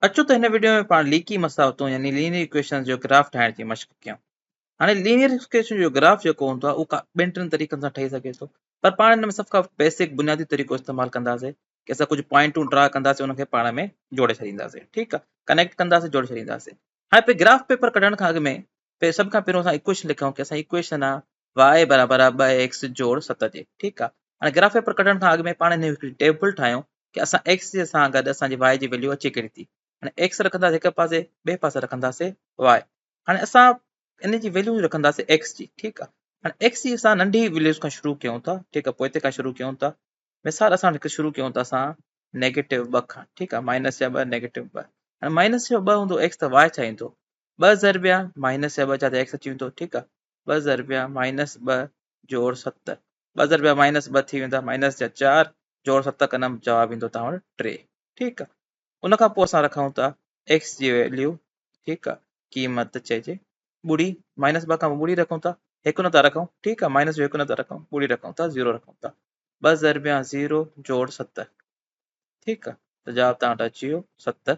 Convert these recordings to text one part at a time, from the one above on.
अचो त हिन वीडियो में पाण लीकी मसावतूं यानी लीनियर इक्वेशन जो ग्राफ ठाहिण जी मश्क कयूं। हाणे लीनियर इक्वेशन जो ग्राफ जेको हूंदो आहे उहो ॿिनि टिनि तरीक़नि सां ठही सघे थो, पर पाण हिन में सभ खां बेसिक बुनियादी तरीक़ो इस्तेमालु कंदासीं कि असां कुझु पॉइंटूं ड्रा कंदासीं, उनखे पाण में जोड़े छॾींदासीं। ठीकु आहे, कनेक्ट कंदासीं, जोड़े छॾींदासीं। हाणे पे ग्राफ पेपर कढण खां अॻु में सभ खां पहिरियों असां इक्वेशन लिखूं कि असां इक्वेशन आहे y बराबरि आहे 2x जोड़ 7 जे। ठीकु आहे, हाणे ग्राफ पेपर कढण खां अॻु में पाण हिन हिकिड़ी टेबल ठाहियूं कि असां x जे सां गॾु असांजी y जी वैल्यू अचे कहिड़ी थी। हाणे x रखंदासीं हिक पासे, ॿिए पासे रखंदासीं y। हाणे असां इन जी वैल्यू रखंदासीं x जी। ठीकु आहे, हाणे x जी असां नंढी वैल्यूज़ खां शुरू कयूं था। ठीकु आहे, पोइ हिते खां शुरू कयूं था। मिसाल असां हिकु शुरू कयूं था असां -2 खां। ठीकु आहे, माइनस जा 2 -2। हाणे माइनस जो 2 हूंदो x, त y छा ईंदो? 2 ज़रबिया माइनस जा 2 छा त x अची वेंदो। ठीकु आहे, 2 ज़रबिया -2 जोड़ 7। 2 ज़रबिया -2 थी वेंदा, माइनस जा 4 जोड़ 7 कंदमि, जवाबु ईंदो तव्हां वटि 3। ठीकु आहे, उन खां पोइ असां रखूं था x जी वैल्यू। ठीकु आहे, क़ीमत चइजे ॿुड़ी, -2 खां ॿुड़ी रखूं था, हिकु नथा रखूं। ठीकु आहे, माइनस जो हिकु नथा रखूं, ॿुड़ी रखूं था, 0 रखूं था। 2 ज़रबिया 0 जोड़ 7। ठीकु आहे, त जवाबु तव्हां वटि अची वियो 7।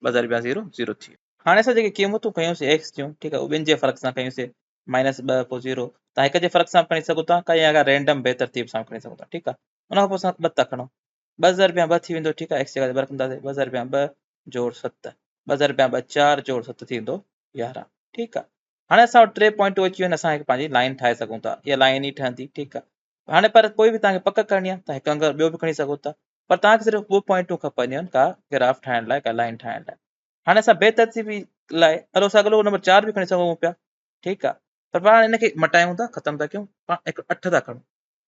2 ज़रबिया 0 0 थी वियो। हाणे असां जेके क़ीमतूं कयूंसीं x जूं, ठीकु आहे, उहे ॿिनि जे फ़र्क़ सां कयूंसीं। -2 पोइ 0, तव्हां हिक जे फ़र्क़ सां खणी सघो था, काई अगरि रैंडम बेतरतीब सां खणी सघो था। ठीकु आहे, उन खां पोइ असां 2 था खणूं। 2 ज़रबिया 2 थी वेंदो। ठीकु आहे, x जॻह ते 2 रखंदासीं। 2 ज़रबिया 2 जोड़ 7। 2 ज़रबिया 2 4 जोड़ 7 थी वेंदो 11। ठीकु आहे, हाणे असां वटि 3 पॉइंटूं अची वियूं आहिनि, असां हिकु पंहिंजी लाइन ठाहे सघूं था। इहा लाइन ई ठहंदी। ठीकु आहे, हाणे पर कोई बि तव्हांखे पक करणी आहे, तव्हां हिकु अंगर ॿियो बि खणी सघो था, पर तव्हांखे सिर्फ़ु 2 पॉइंटूं खपंदियूं आहिनि का ग्राफ ठाहिण लाइ, का लाइन ठाहिण लाइ। हाणे असां बेतरतीबी लाइ हलो असां अॻलो नंबर 4 बि खणी सघूं पिया। ठीकु आहे, पर पाण हिनखे मटायूं था, ख़तमु था कयूं, पाण हिकु 8 था खणूं,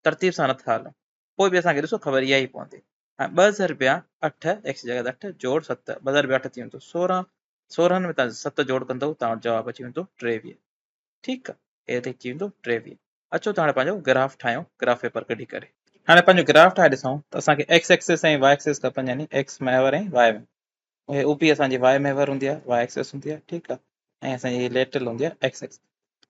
तरतीब सां नथा हलूं, पोइ बि असांखे ॾिसो ख़बर इहा ई पवंदी। हाणे 2 ज़रबिया 8, x जॻह ते 8 जोड़ 7। 2 ज़रबिया 8 थी वेंदो 16। 16 में तव्हां 7 जोड़ कंदव, तव्हां वटि जवाबु अची वेंदो 23। ठीकु आहे, हे अची वेंदो 23। अचो त हाणे पंहिंजो ग्राफ ठाहियूं, ग्राफ पेपर कढी करे। हाणे पंहिंजो ग्राफ ठाहे ॾिसूं त असांखे x एक्सिस ऐं y एक्सिस खपनि, यानी x महवर ऐं y में। हे ऊपी असांजी y महवर हूंदी आहे, y एक्सिस हूंदी आहे। ठीकु आहे, ऐं असांजी लेटरल हूंदी आहे x एक्सिस।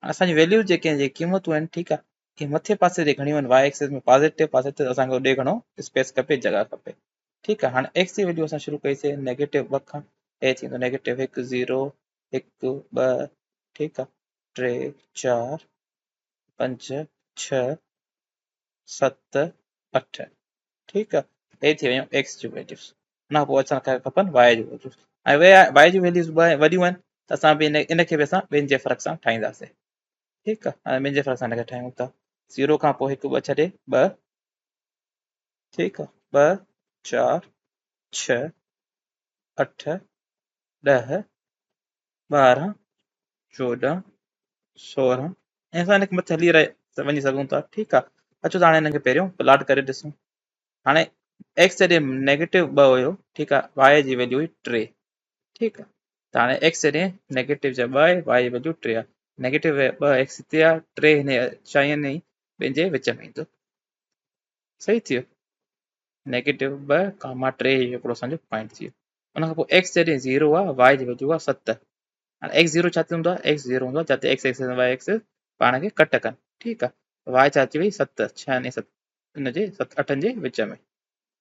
असांजी वैल्यू जेके आहिनि, जेके क़ीमतूं आहिनि, ठीकु आहे, इहे मथे पासे ते घणियूं आहिनि, y एक्सिस में पॉज़िटिव पासे ते, असांखे होॾे घणो स्पेस खपे, जॻह खपे। ठीकु आहे, हाणे x जी वैल्यू असां शुरू कईसीं -2 खां। हे थींदो -1 0 1 2। ठीकु आहे, 3 4 5 6 7 8। ठीकु आहे, हे थी वियूं x जूं वैल्यूज़। हुन खां पोइ असांखे खपनि y जूं वैल्यूज़। ऐं y जूं वैल्यूज़ वॾियूं आहिनि, त असां बि इनखे बि असां ॿिनि जे फ़र्क़ सां ठाहींदासीं। ठीकु आहे, हाणे ॿिनि जे फ़र्क़ सां हिनखे ठाहियूं था। 0 खां पोइ 1 2 छॾे 2। ठीकु आहे, 2 4 6 8 10 12 14 16, ऐं असां हिनखे मथे हली रहे वञी सघूं था। ठीकु आहे, अचो त हाणे हिनखे पहिरियों प्लॉट करे ॾिसूं। हाणे x जॾहिं -2 हुयो, ठीकु आहे, y जी वैल्यू हुई 3। ठीकु आहे, त हाणे x जॾहिं नेगेटिव जा 2 आहे, y जी वैल्यू 3 आहे। -2 x हिते आहे, 3 हिन शायनि में ॿिनि जे विच में ईंदो। सही थी वियो, -2 कामा 3 हिकिड़ो असांजो पॉइंट थी वियो। उन खां पोइ x जॾहिं 0 आहे, y जी वैल्यू आहे 7। हाणे x 0 छा थींदो आहे? x 0 हूंदो आहे जिते x एक्सिस ऐं y एक्सिस पाण खे कट कनि। ठीकु आहे, y छा अची वई 7, 6 ऐं 7 हिन जे 7 8 जे विच में।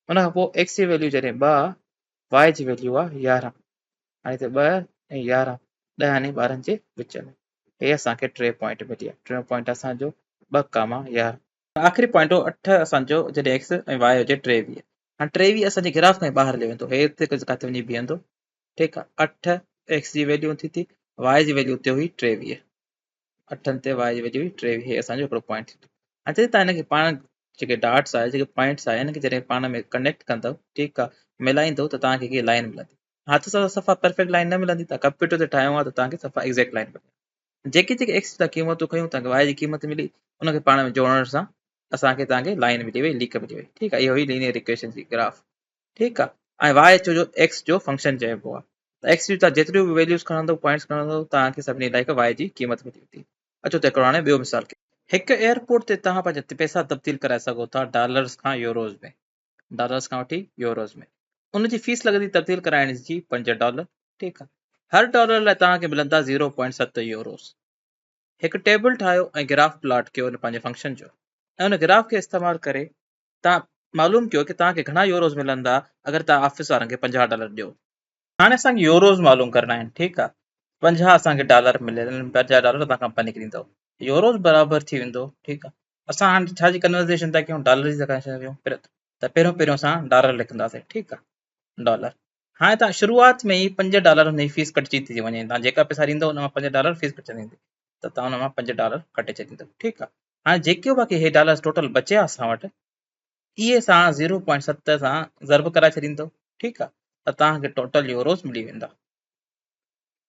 उन खां पोइ x जी वैल्यू जॾहिं 2 आहे, y जी वैल्यू आहे 11। हाणे हिते 2 ऐं 11, 10 ऐं 12 जे विच में। हे असांखे 3 पॉइंट मिली आहे। 3 पॉइंट असांजो 2 कामा 11। आख़िरी पॉइंट हो 8 असांजो जॾहिं x ऐं y हुजे 23। हाणे 23 असांजे ग्राफ खां ॿाहिरि हली वेंदो, हे हिते किथे वञी बीहंदो। ठीकु आहे, 8 x जी वैल्यू थी थी, y जी वैल्यू हुते हुई 23। 8 ते y जी वैल्यू हुई 23। हे असांजो हिकिड़ो पॉइंट थी। हाणे तव्हां हिनखे पाण जेके डॉट्स आहे, जेके पॉइंट्स आहे, हिनखे जॾहिं पाण में कनेक्ट कंदव, ठीकु आहे, मिलाईंदव, त तव्हांखे हीअ लाइन मिलंदी। हथ सां सफ़ा परफेक्ट लाइन न मिलंदी, तव्हां कंप्यूटर ते ठाहियो आहे त तव्हांखे सफ़ा एक्ज़ैक्ट लाइन मिलंदी। जेके जेके एक्स जी क़ीमतूं खयूं, तव्हांखे y जी क़ीमत मिली, उनखे पाण में जोड़ण सां तव्हांखे लाइन मिली वई, लीक मिली वई। ठीकु आहे, इहो ई लीनियर इक्वेशन जी ग्राफ। ठीकु आहे, ऐं y जो x जो फंक्शन चइबो आहे। त x जी तव्हां जेतिरियूं बि वैल्यूज़ खणंदव, पॉइंट्स खणंदव, तव्हांखे सभिनी लाइ y जी क़ीमत मिली वेंदी। अचो त हिकिड़ो हाणे ॿियो मिसाल कयूं। हिकु एयरपोर्ट ते तव्हां पंहिंजा पैसा तब्दील कराए सघो था डॉलर्स खां यूरोज़ में, डॉलर्स खां वठी यूरोज़ में। उनजी फीस लॻंदी तब्दील कराइण जी $5। ठीकु आहे, हर डॉलर लाइ तव्हांखे मिलंदा 0.7 यूरोज़। हिकु टेबल ठाहियो ऐं ग्राफ प्लॉट कयो हुन पंहिंजे फंक्शन जो, ऐं उन ग्राफ खे इस्तेमालु करे तव्हां मालूम कयो कि तव्हांखे घणा यूरोज़ मिलंदा अगरि तव्हां ऑफिस वारनि खे $50 ॾियो। हाणे असांखे यूरोज़ मालूम करणा आहिनि, ठीकु आहे। 50 असांखे डॉलर मिले, 50 डॉलर तव्हां कंपनी खे ॾींदव, यूरोज़ बराबरि थी वेंदो, ठीकु आहे। असां हाणे छा जी कन्वर्सेशन था कयूं, डॉलर जी था कयूं, त पहिरियों असां डॉलर लिखंदासीं, ठीकु आहे, डॉलर। हाणे तव्हां शुरूआत में ई $5 हुनजी फीस कटिजी थी वञे, तव्हां जेका पैसा ॾींदव हुन मां $5 फीस कटिजंदी, त तव्हां हुन मां $5 कटे छॾींदव, ठीकु आहे। हाणे जेके बाक़ी हे डॉलर टोटल बचिया असां वटि, इहे सां 0.7 सां ज़र्ब कराए छॾींदो, ठीकु आहे, त तव्हांखे टोटल यूरोज़ मिली वेंदा।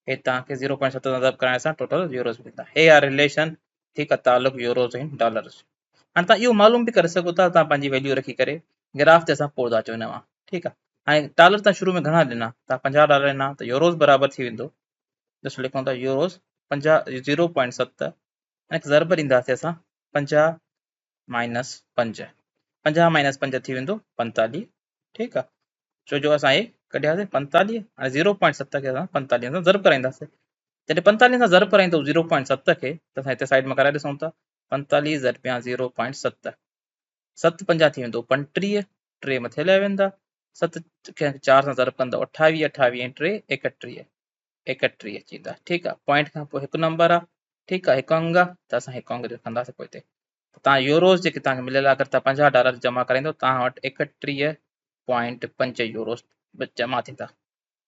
हे तव्हांखे 0.7 सां ज़र्ब कराइण सां टोटल यूरोज़ मिलंदा। हे आहे रिलेशन, ठीकु आहे, तालुक यूरोज़ ऐं डॉलर जो। हाणे तव्हां इहो मालूम बि करे सघो था, तव्हां पंहिंजी वैल्यू रखी करे ग्राफ ते असां पोइ था अचूं हिन मां, ठीकु आहे। हाणे डॉलर तव्हां शुरू में घणा ॾिना, तव्हां $50 ॾिना, त यूरोज़ बराबरि थी वेंदो, जस्ट लिखूं था यूरोज़ 50 0.7 ऐं ज़र्ब ॾींदासीं असां 50 माइनस 5, 50 माइनस 5 थी वेंदो 45, ठीकु आहे। छो जो असां हे कढियासीं 45, हाणे 0.7 खे असां 45 सां ज़र्ब कराईंदासीं। जॾहिं 45 सां ज़र्ब कराईंदो 0.7 खे, त असां हिते साइड में कराए ॾिसूं था, 45 ज़रबिया 0.7, 7 पंजा थी वेंदो 35, 3 मथे लाइ वेंदा, 7 खे 4 सां ज़र्ब कंदव 28, 28 ऐं 3 31, 31 अची वेंदा, ठीकु आहे। पॉइंट खां पोइ हिकु नंबर आहे, ठीकु आहे, हिकु अंग आहे, त असां हिकु अंग रखंदासीं पोइ हिते। तव्हां यूरोज़ जेके तव्हांखे मिलियल आहे, अगरि तव्हां $50 जमा कराईंदव, तव्हां वटि 31.5 यूरोज़ जमा थींदा।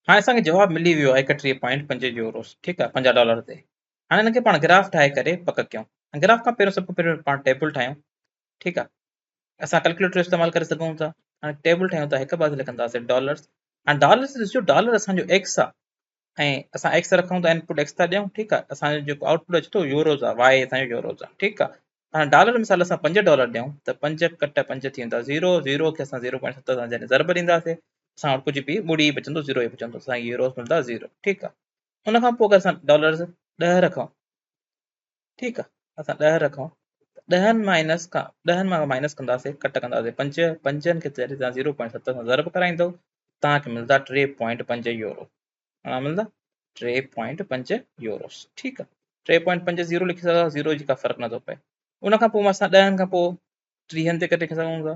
हाणे असांखे जवाबु मिली वियो आहे 31.5 यूरोज़, ठीकु आहे, $50 ते। हाणे हिनखे पाण ग्राफ ठाहे करे पक कयूं। ग्राफ खां पहिरियों सभु पहिरियों पाण टेबल ठाहियूं, ठीकु आहे। असां कैलकुलेटर इस्तेमालु करे सघूं था। हाणे टेबल ठाहियूं था, हिकु पासे लिखंदासीं डॉलर्स। हाणे डॉलर्स ॾिसो, डॉलर असांजो एक्स आहे, ऐं असां एक्स रखूं था, इनपुट एक्स था ॾियूं, ठीकु आहे। असांजो जेको आउटपुट अचे थो यूरोज़ आहे, वाई असांजो यूरोज़ आहे, ठीकु आहे। हाणे डॉलर मिसाल असां $5 ॾियूं, त 5 कट 5 थी वेंदा 0, 0 खे असां 0.7 सां जॾहिं ज़र्ब ॾींदासीं, असां वटि कुझु बि ॿुड़ी बचंदो, 0 ई बचंदो, असांखे यूरोज़ मिलंदा 0, ठीकु आहे। हुन खां पोइ अगरि असां डॉलर्स 10 रखूं, ठीकु आहे, असां 10 रखूं, 10 माइनस खां 10 मां माइनस कंदासीं, कट कंदासीं 5, 5 खे जॾहिं तव्हां 0.7 सां ज़र्ब कराईंदव, तव्हांखे मिलंदा 3.5 यूरो, मिलंदा 3.5 यूरोस, ठीकु आहे। 3.5 0 लिखी सघंदा, 0 जी का फ़र्क़ु नथो पए। उन खां पोइ असां 10 खां पोइ 30 ते कटे सघूं था,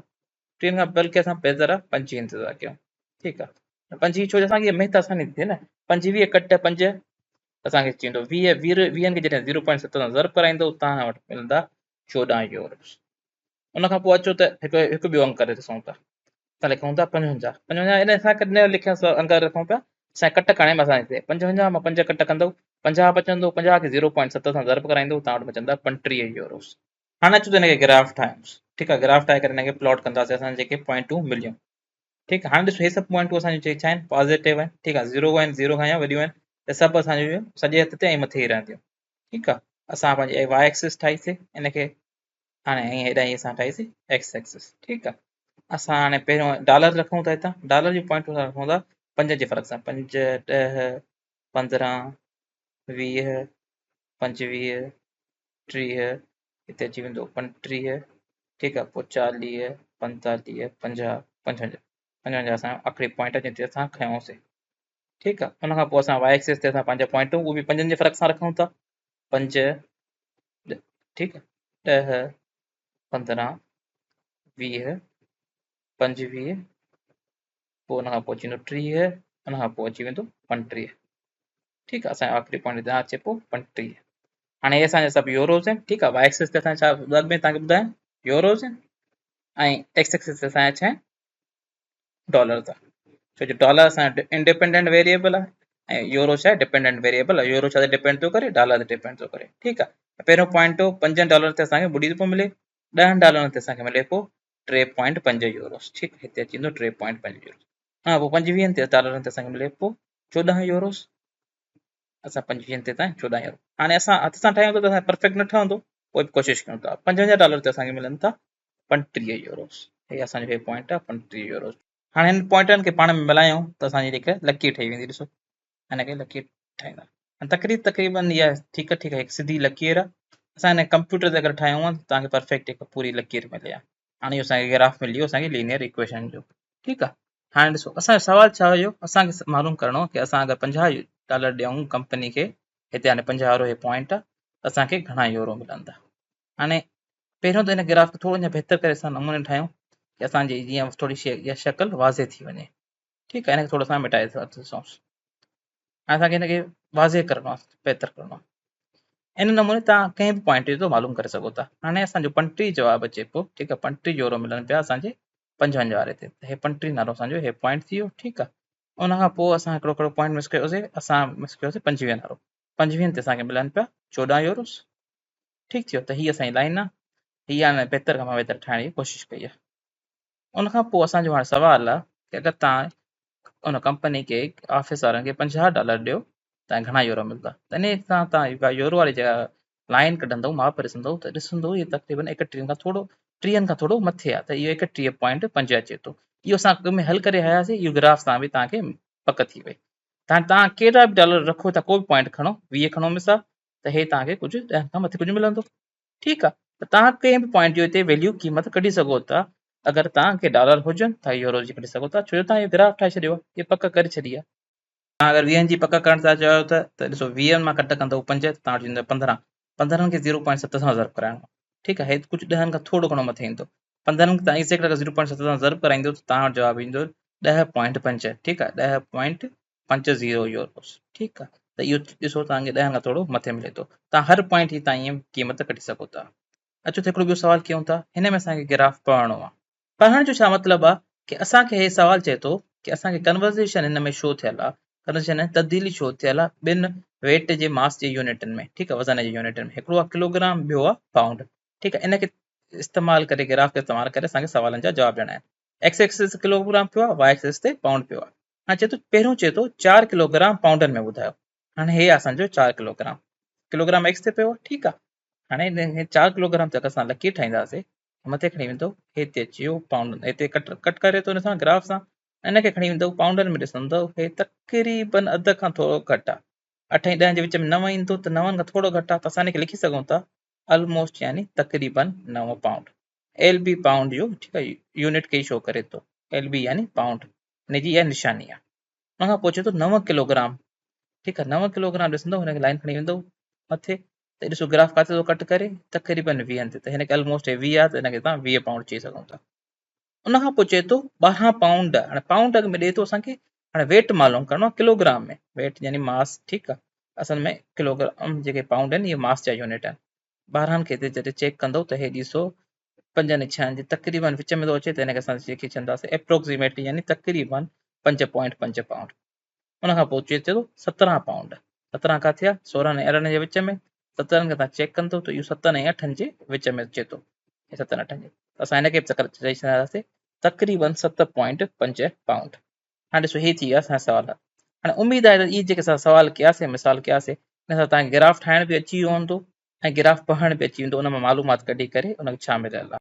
30 खां बल्कि असां बेहतर 25 ते था कयूं, ठीकु आहे। 25 छो जो असांखे महिनत आसानी थी थिए न, 25 कट 5 असांखे अची वेंदो 20, 20 खे जॾहिं 0.7 सां ज़र्ब कराईंदो, तव्हां वटि मिलंदा 14 यूरोस। उन खां पोइ अचो त हिकु ॿियो अंक करे ॾिसूं था, असां लिखूं था 55, 55 इन असां कॾहिं लिखिया अंक रखूं पिया, असांजे कट करण में असां हिते 55 मां 5 कट कंदव, 50 बचंदो, 50 खे 0.7 सां ज़र्ब कराईंदो, तव्हां वटि बचंदा 35 यूरोस। हाणे अचो त हिनखे ग्राफ ठाहियूंसि, ठीकु आहे। ग्राफ ठाहे करे हिनखे प्लॉट कंदासीं, असां जेके पॉइंटूं मिलियूं, ठीकु आहे। हाणे ॾिसो, हे सभु पॉइंटूं असांजूं छा आहिनि, पॉज़िटिव आहिनि, ठीकु आहे, 0 आहिनि, 0 खां या वॾियूं आहिनि, त सभु असांजूं सॼे हथ ते ऐं मथे ई रहंदियूं, ठीकु आहे। असां पंहिंजी वाई एक्सिस ठाहीसीं इनखे, हाणे ऐं हेॾां ई असां ठाहीसीं एक्स एक्सिस, ठीकु आहे। असां हाणे पहिरियों डॉलर रखूं था, हितां डॉलर जी पॉइंटूं रखूं था 5 जे फ़र्क़ सां, 5, 10, 15, 20, 25, 30, हिते अची वेंदो 35, ठीकु आहे, पोइ 40, 45, 50, 55, 55 असां आख़िरी पॉइंट जिते असां खयोंसीं, ठीकु आहे। उन खां पोइ असां वाई एक्सिस ते असां पंहिंजा पॉइंटूं उहे बि 5 जे फ़र्क़ सां रखूं था, 5, ठीकु आहे, 10, 15, 20, 25, पोइ हुन खां पोइ अची वेंदो 30, हुन खां पोइ अची वेंदो 35, ठीकु आहे। असांजो आख़िरी पॉइंट हितां अचे पोइ 35। हाणे हे असांजा सभु यूरोज़ आहिनि, ठीकु आहे। वाई एक्सिस ते असां छा ॿ में तव्हांखे ॿुधायां यूरोज़ आहिनि, ऐं एक्स एक्सिस ते असांजा छा आहिनि, डॉलर्स आहे। छो जो डॉलर असांजो इंडिपेंडेंट वेरिएबल आहे, ऐं यूरो छा आहे डिपेंडेंट वेरिएबल आहे। यूरो छा ते डिपेंड थो करे, डॉलर ते डिपेंड थो करे, ठीकु आहे। पहिरियों पॉइंट $5 ते असांखे ॿुड़ी थो मिले, $10 ते असांखे मिले पोइ 3.5 यूरोस, ठीकु आहे, हिते अची वेंदो 3.5 यूरोस। हा, पोइ 25 डॉलरनि ते असांखे मिले पोइ 14 यूरोस, असां 25 ते ताईं 14 यूरो। हाणे असां हथ सां ठाहियूं त असां परफेक्ट न ठहंदो, पोइ कोशिशि कयूं था। $55 ते असांखे मिलनि था 35 यूरोस, हे असांजो हे पॉइंट आहे 35 यूरोस। हाणे हिन पॉइंटनि खे पाण में मिलायूं त असांजी जेका लकीर ठही वेंदी, ॾिसो हिनखे लकीर ठाहींदा, तक़रीबन इहा ठीकु आहे, ठीकु आहे, हिकु सिधी लकीर आहे। असां हिन कंप्यूटर ते अगरि ठाहियूं आहे त तव्हांखे परफेक्ट हिकु पूरी लकीर मिले आहे। हाणे इहो असांखे ग्राफ मिली वियो असांखे लीनियर इक्वेशन जो, ठीकु आहे। हाणे ॾिसो, असांजो सुवाल छा हुयो, असांखे मालूम करिणो की असां अगरि $50 ॾियूं कंपनी खे, हिते हाणे 50 वारो हे पॉइंट आहे, त असांखे घणा यूरो मिलंदा। हाणे पहिरियों त हिन ग्राफ खे थोरो अञा बहितर करे असां नमूने ठाहियूं की असांजी जीअं थोरी शइ इहा शक्ल वाज़े थी वञे, ठीकु आहे। हिनखे थोरो असां मिटाए था ॾिसूं, असांखे हिनखे वाज़े करिणो आहे, बहितर करिणो आहे। इन नमूने तव्हां कंहिं बि पॉइंट जो मालूम करे सघो था। हाणे असांजो 35 जवाबु अचे पियो, ठीकु आहे, 35 यूरो मिलनि पिया असांजे 55 वारे ते, त हे 35 नालो असांजो हे पॉइंट थी वियो, ठीकु आहे। उनखां पोइ असां हिकिड़ो कहिड़ो पॉइंट मिस कयोसीं, असां मिस कयोसीं 25 नालो, 25 ते असांखे मिलनि पिया 14 यूरोस, ठीकु थियो। त हीअ असांजी लाइन आहे, हीअ हाणे बहितर खां बहितर ठाहिण जी कोशिशि कई आहे। उनखां पोइ असांजो हाणे सुवालु आहे की अगरि तव्हां उन कंपनी खे ऑफिस वारनि खे $50 ॾियो, तव्हांखे घणा यूरो मिलंदा। त इन सां तव्हां यूरो वारी जॻह लाइन कढंदव, माप ॾिसंदव त ॾिसंदव इहो तक़रीबन 31 खां थोरो 30 खां थोरो मथे आहे, त इहो 31.5 अचे थो। इहो असां अॻु में हल करे आयासीं, इहो ग्राफ सां बि तव्हांखे पक थी वई। तव्हां केतिरा बि डॉलर रखो था, को बि पॉइंट खणो, 20 खणो मिसाल, त हे तव्हांखे कुझु 10 खां मथे कुझु मिलंदो, ठीकु आहे। त तव्हां कंहिं बि पॉइंट जो हिते वैल्यू क़ीमत कढी सघो था। अगरि तव्हांखे डॉलर हुजनि त यूरो जी कढी सघो था, छो जो तव्हां इहो ग्राफ ठाहे छॾियो आहे, इहे पक करे छॾी आहे। तव्हां अगरि 20 जी पक करणु था चाहियो त ॾिसो 20 मां कट कंदव 5, त तव्हां वटि ईंदव 15, 15 खे 0.7 सां ज़र्ब कराइणो आहे, ठीकु आहे। हे कुझु 10 खां थोरो घणो मथे ईंदो, 15 खे तव्हां एक्ज़ैक्ट अगरि 0.7 सां ज़र्ब कराईंदो त तव्हां वटि जवाबु ईंदो 10.5, ठीकु आहे, 10.50 यूरोस, ठीकु आहे। त इहो ॾिसो तव्हांखे 10 खां थोरो मथे मिले थो। तव्हां हर पॉइंट जी तव्हां ईअं क़ीमत कढी सघो था। अचो त हिकिड़ो ॿियो सुवालु कयूं था, हिन में असांखे ग्राफ पढ़णो आहे। पढ़ण जो छा मतिलबु आहे की असांखे हे सुवालु चए थो की असांखे कन्वर्सेशन हिन में शो थियल आहे, कन्वर्सेशन तब्दीली शो थियल आहे ॿिनि वेट जे मास जे यूनिटनि में, ठीकु आहे, वज़न जे यूनिटनि में। हिकिड़ो आहे किलोग्राम, ॿियो आहे पाउंड, ठीकु आहे। इनखे इस्तेमालु करे, ग्राफ खे इस्तेमालु करे असांखे सुवालनि जा जवाब ॾियणा आहिनि। एक्स एक्सिस किलोग्राम पियो आहे, वाई एक्सिस ते पाउंड पियो आहे। हाणे चए थो, पहिरियों चए थो 4 किलोग्राम पाउंडनि में ॿुधायो। हाणे हे असांजो 4 किलोग्राम, किलोग्राम एक्स ते पियो आहे, ठीकु आहे। हाणे 4 किलोग्राम ते असां लकीर ठाहींदासीं, मथे खणी वेंदो, हिते अची वियो पाउंड, हिते कट करे थो हिन सां ग्राफ सां, इनखे खणी वेंदो पाउंडनि में, ॾिसंदव हे तक़रीबन अधु खां थोरो घटि आहे, 8 ऐं 10 जे विच में 9 ईंदो, त 9 खां थोरो घटि आहे, त असां हिनखे लिखी सघूं था ऑलमोस्ट, यानी तक़रीबन 9 पाउंड। एल बी पाउंड जो, ठीकु आहे, यूनिट खे शो करे थो, एल बी यानी पाउंड, हिनजी इहा निशानी आहे। उनखां पोइ चए थो 9 किलोग्राम, ठीकु आहे, 9 किलोग्राम ॾिसंदव, हिनखे लाइन खणी वेंदो मथे, त ॾिसो ग्राफ किथे थो कट करे, तक़रीबन 20 ते, त हिनखे ऑलमोस्ट 20 आहे, त हिनखे तव्हां 20 पाउंड चई सघूं था। उनखां पोइ चए थो 12 पाउंड। हाणे पाउंड में ॾिए थो असांखे, हाणे वेट मालूम करिणो आहे किलोग्राम में, वेट यानी मास, ठीकु आहे। असल में किलोग्राम जेके पाउंड आहिनि, इहे मास जा यूनिट आहिनि। 12 खे हिते जॾहिं चेक कंदव त हे ॾिसो 5 ऐं 6 जे तक़रीबन विच में थो अचे, त हिनखे असां लिखी छॾींदासीं एप्रोक्सीमेटली, यानी तक़रीबन 5.5 पाउंड। उनखां पोइ चए थो 17 पाउंड, 17 किथे आहे, 16 ऐं 18 जे विच में, 17 खे तव्हां चेक कंदव त इहो 7 ऐं 8 जे विच में अचे थो, 7 8 जे, असां हिनखे बि चई छॾींदासीं तक़रीबन 7.5 पाउंड। हाणे ॾिसो हे थी विया असांजा सुवाल। हाणे उमेदु आहे त इहे जेके असां सुवाल कयासीं, मिसाल कयासीं, हिन सां तव्हांखे ग्राफ ठाहिण बि अची वियो हूंदो ऐं ग्राफ पढ़ण बि अची वेंदो, उन मां मालूमात कढी करे उनखे छा मिलियल आहे।